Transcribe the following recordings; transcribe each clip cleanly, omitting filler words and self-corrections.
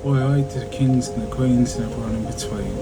Oi to the kings and the queens and everyone in between.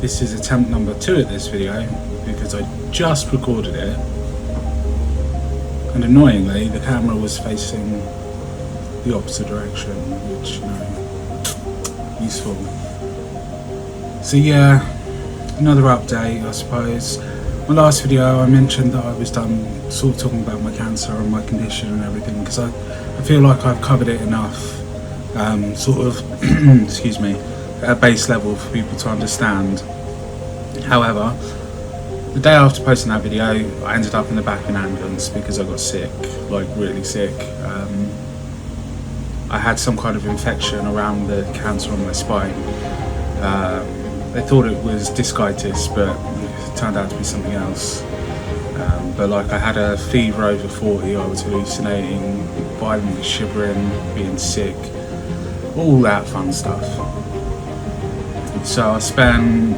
This is attempt number 2 at this video because I just recorded it and annoyingly the camera was facing the opposite direction, which, useful. So yeah, another update I suppose. My last video I mentioned that I was done sort of talking about my cancer and my condition and everything because I feel like I've covered it enough. Excuse me, at a base level for people to understand. However, the day after posting that video, I ended up in the back of an ambulance because I got sick, like really sick. I had some kind of infection around the cancer on my spine. They thought it was discitis, but it turned out to be something else. But like I had a fever over 40, I was hallucinating, violently shivering, being sick, all that fun stuff. So I spent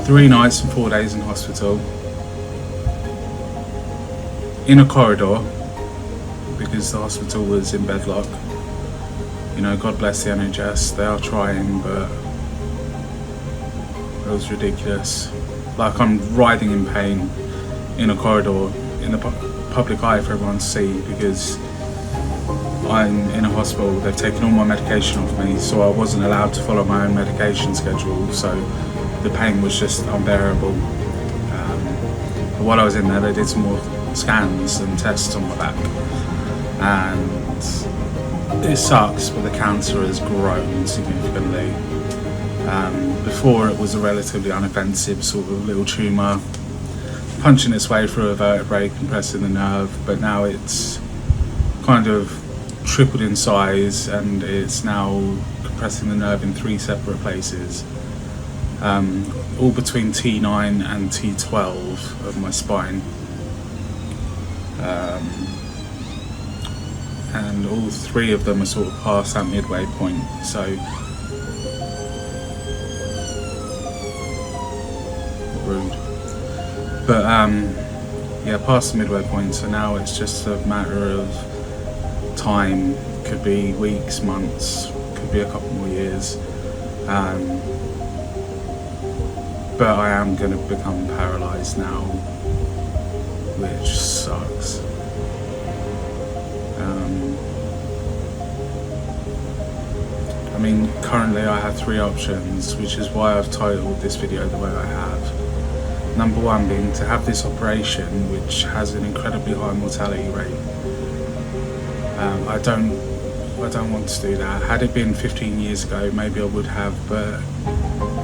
3 nights and 4 days in hospital, in a corridor, because the hospital was in bedlock. You know, God bless the NHS, they are trying, but it was ridiculous. Like I'm writhing in pain in a corridor in the public eye for everyone to see because I'm in a hospital. They've taken all my medication off me, so I wasn't allowed to follow my own medication schedule, so the pain was just unbearable. But while I was in there, they did some more scans and tests on my back, and it sucks, but the cancer has grown significantly. Before it was a relatively unoffensive sort of little tumour punching its way through a vertebrae, compressing the nerve, but now it's kind of tripled in size and it's now compressing the nerve in 3 separate places, all between T9 and T12 of my spine, and all 3 of them are sort of past that midway point. So rude, but yeah, past the midway point, so now it's just a matter of time. Could be weeks, months, could be a couple more years, but I am going to become paralysed now, which sucks. I mean, currently I have 3 options, which is why I've titled this video the way I have. Number 1 being to have this operation, which has an incredibly high mortality rate. I don't want to do that. Had it been 15 years ago, maybe I would have, but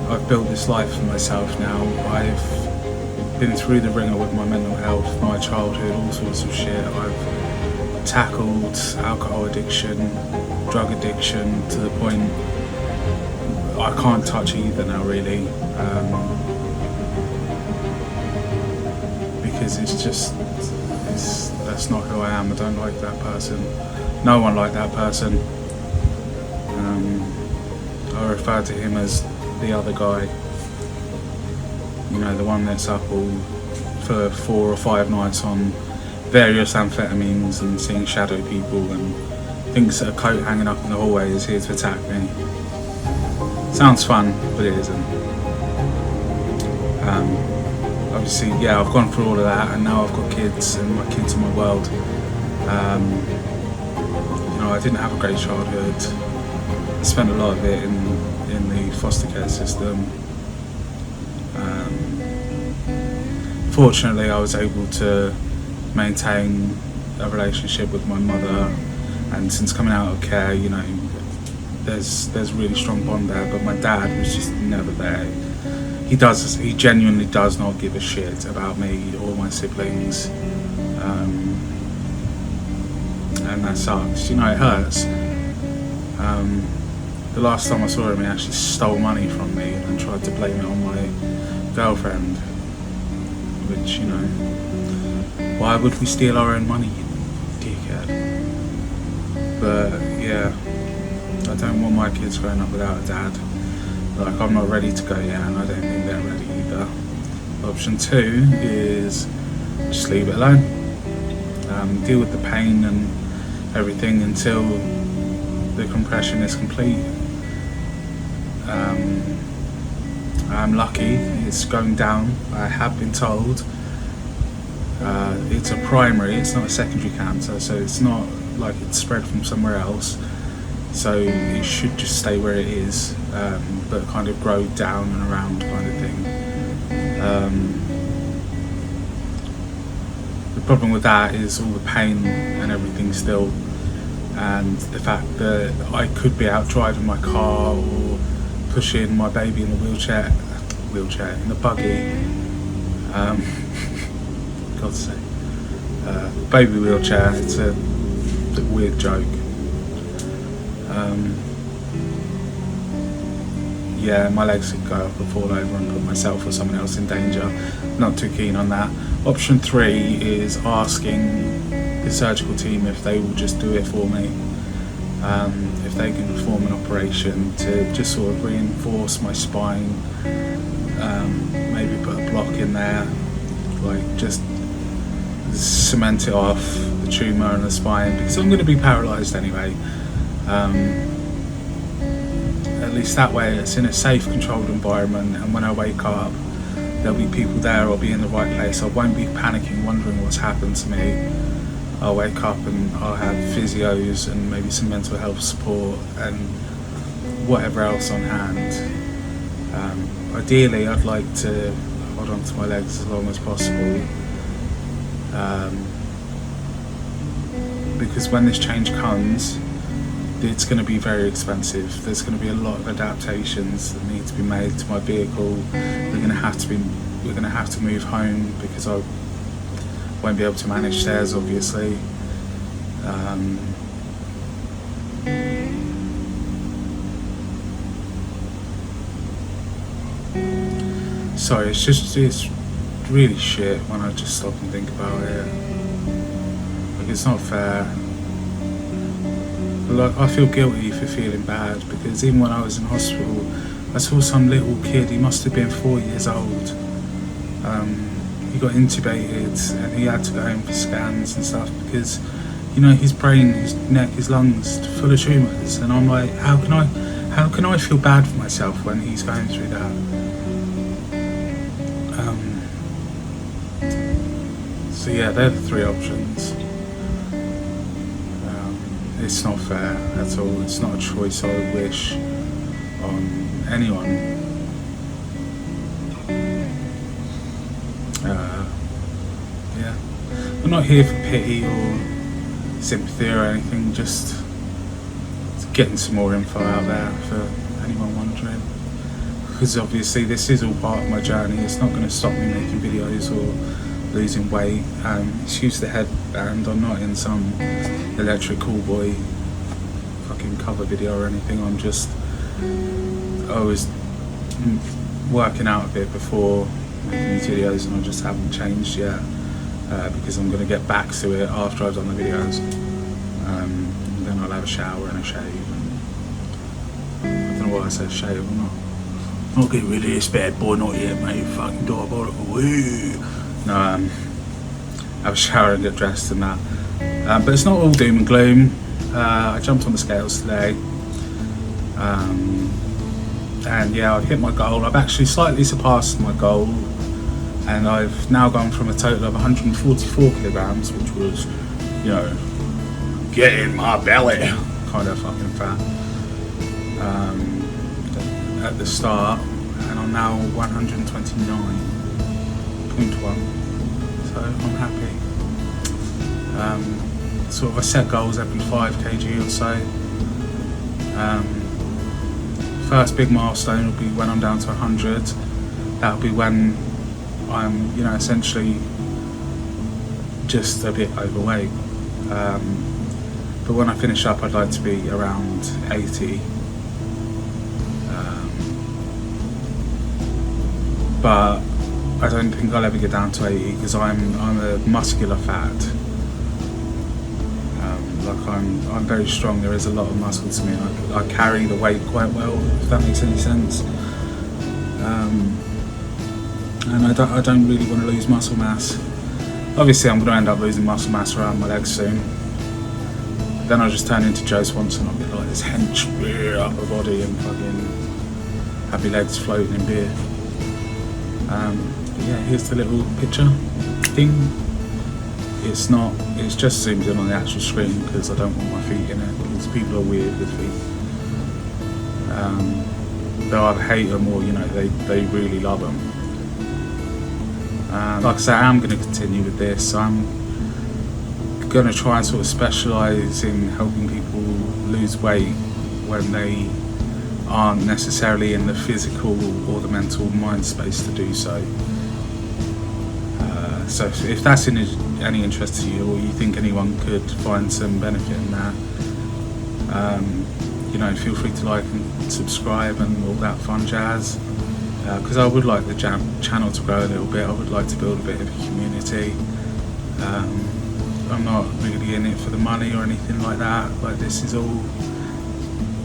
I've built this life for myself now. I've been through the ringer with my mental health, my childhood, all sorts of shit. I've tackled alcohol addiction, drug addiction, to the point I can't touch either now, really. Because that's not who I am. I don't like that person. No one liked that person. I refer to him as the other guy. You know, the one that's up all for 4 or 5 nights on various amphetamines and seeing shadow people and thinks that a coat hanging up in the hallway is here to attack me. Sounds fun, but it isn't. Obviously, yeah, I've gone through all of that, and now I've got kids, and my kids are my world. I didn't have a great childhood. I spent a lot of it in the foster care system. Fortunately, I was able to maintain a relationship with my mother, and since coming out of care, you know, there's a really strong bond there. But my dad was just never there. He genuinely does not give a shit about me or my siblings, and that sucks. You know, it hurts. The last time I saw him, he actually stole money from me and tried to blame it on my girlfriend, which, you know, why would we steal our own money, you dickhead? But yeah, I don't want my kids growing up without a dad. Like, I'm not ready to go yet, and I don't think they're ready either. Option 2 is just leave it alone. Deal with the pain and everything until the compression is complete. I'm lucky it's going down. I have been told it's a primary, it's not a secondary cancer, so it's not like it's spread from somewhere else, so it should just stay where it is, but kind of grow down and around kind of thing. The problem with that is all the pain and everything still, and the fact that I could be out driving my car or pushing my baby in the wheelchair in the buggy, God's sake, baby wheelchair, it's a weird joke. Yeah, my legs could go up and fall over and put myself or someone else in danger. Not too keen on that. Option 3 is asking the surgical team if they will just do it for me, if they can perform an operation to just sort of reinforce my spine, maybe put a block in there, like just cement it off the tumour and the spine, because I'm going to be paralysed anyway. At least that way it's in a safe, controlled environment, and when I wake up there'll be people there, I'll be in the right place, I won't be panicking wondering what's happened to me. I'll wake up and I'll have physios and maybe some mental health support and whatever else on hand. Ideally I'd like to hold on to my legs as long as possible, because when this change comes, it's going to be very expensive. There's going to be a lot of adaptations that need to be made to my vehicle. We're going to have to move home because I won't be able to manage stairs, obviously. Sorry, it's really shit when I just stop and think about it. Like, it's not fair. Like, I feel guilty for feeling bad, because even when I was in hospital, I saw some little kid, he must have been 4 years old. He got intubated and he had to go home for scans and stuff because, you know, his brain, his neck, his lungs full of tumours, and I'm like, how can I feel bad for myself when he's going through that? So yeah, they're the 3 options. It's not fair at all. It's not a choice I would wish on anyone. Yeah, I'm not here for pity or sympathy or anything, just getting some more info out there for anyone wondering, because obviously this is all part of my journey. It's not going to stop me making videos or losing weight. Excuse the headband, I'm not in some electric cool boy fucking cover video or anything. I was working out a bit before making these videos, and I just haven't changed yet, because I'm going to get back to it after I've done the videos. Then I'll have a shower and a shave, and I don't know why I said shave or not. I'll get rid of this bad boy, not yet, mate. Fucking diabolical. Woo. No, have a shower and get dressed and that. But it's not all doom and gloom. I jumped on the scales today, and yeah, I've hit my goal. I've actually slightly surpassed my goal, and I've now gone from a total of 144 kilograms, which was, you know, get in my belly kind of fucking fat, at the start, and I'm now 129.1, so I'm happy. Sort of I set goals every 5 kg or so. First big milestone will be when I'm down to 100. That'll be when I'm, you know, essentially just a bit overweight. But when I finish up, I'd like to be around 80. But I don't think I'll ever get down to 80 because I'm a muscular fat. Like I'm very strong. There is a lot of muscle to me. I carry the weight quite well, if that makes any sense. And I don't really want to lose muscle mass. Obviously, I'm going to end up losing muscle mass around my legs soon. then I just turn into Joe Swanson. I'll be like this hench upper body and fucking have my legs floating in beer. But yeah, here's the little picture thing. It's just zoomed in on the actual screen because I don't want my feet in it, because people are weird with feet. They'll either hate them or, you know, they really love them. Like I say, I'm going to continue with this. I'm going to try and sort of specialise in helping people lose weight when they aren't necessarily in the physical or the mental mind space to do so. So if that's any interest to you, or you think anyone could find some benefit in that, you know, feel free to like and subscribe and all that fun jazz, because I would like the channel to grow a little bit. I would like to build a bit of a community. I'm not really in it for the money or anything like that. Like, this is all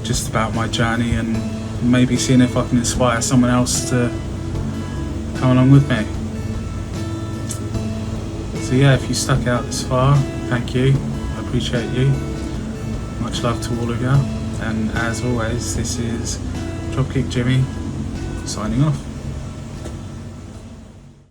just about my journey and maybe seeing if I can inspire someone else to come along with me. So yeah, if you stuck out this far, thank you. I appreciate you. Much love to all of you. And as always, this is Dropkick Jimmy signing off.